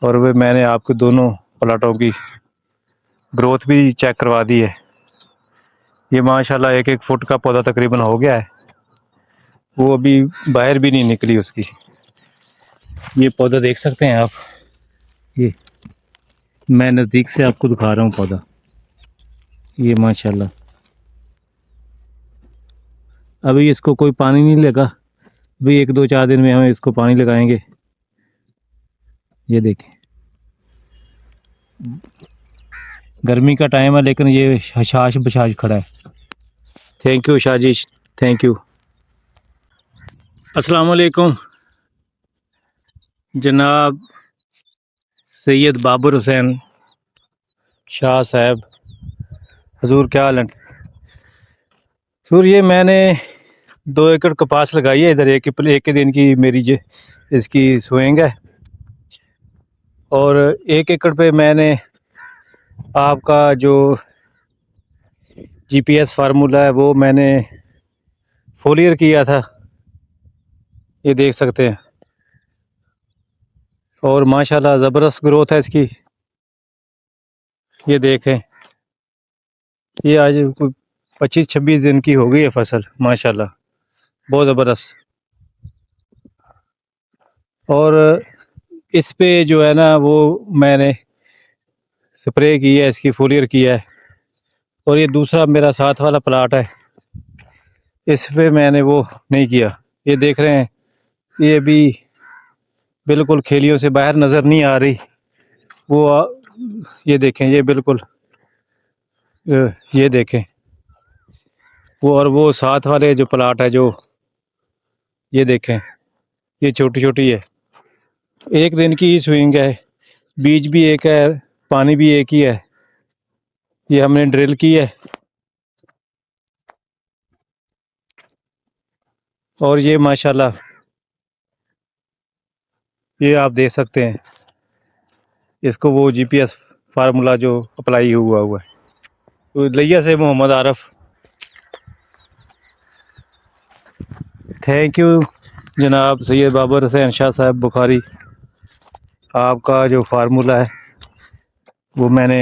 और वे मैंने आपके दोनों प्लाटों की ग्रोथ भी चेक करवा दी है। ये माशाल्लाह 1-1 फुट का पौधा तकरीबन हो गया है, वो अभी बाहर भी नहीं निकली उसकी। ये पौधा देख सकते हैं आप, ये मैं नज़दीक से आपको दिखा रहा हूँ पौधा, ये माशाल्लाह। अभी इसको कोई पानी नहीं लगा, अभी 1-2-4 दिन में हम इसको पानी लगाएंगे। ये देखें, गर्मी का टाइम है लेकिन ये हशाश बशाश खड़ा है। थैंक यू शाजिश, थैंक यू। अस्सलाम वालेकुम जनाब सैयद बाबर हुसैन शाह साहब, हजूर क्या हाल है? हजूर ये मैंने 2 एकड़ कपास लगाई है इधर, एक के दिन की मेरी जो इसकी स्विंग है, और 1 एकड़ पे मैंने आपका जो GPS फार्मूला है वो मैंने फोलियर किया था, ये देख सकते हैं। और माशाल्लाह ज़बरदस्त ग्रोथ है इसकी, ये देखें। ये आज 25-26 दिन की हो गई है फसल, माशाल्लाह बहुत ज़बरदस्त। और इस पे जो है ना वो मैंने स्प्रे की है, इसकी फोलियर किया है। और ये दूसरा मेरा साथ वाला प्लाट है, इस पे मैंने वो नहीं किया। ये देख रहे हैं, ये भी बिल्कुल खेलियों से बाहर नज़र नहीं आ रही वो ये देखें, ये बिल्कुल ये देखें वो। और वो साथ वाले जो प्लाट है, जो ये देखें, ये छोटी छोटी है, 1 दिन की ही स्विंग है, बीज भी एक है, पानी भी एक ही है। ये हमने ड्रिल की है। और ये माशाल्लाह ये आप देख सकते हैं, इसको वो GPS फार्मूला जो अप्लाई हुआ है। तो लिया से मोहम्मद आरफ, थैंक यू जनाब सैयद बाबर हुसैन शाह साहब बुखारी। आपका जो फार्मूला है वो मैंने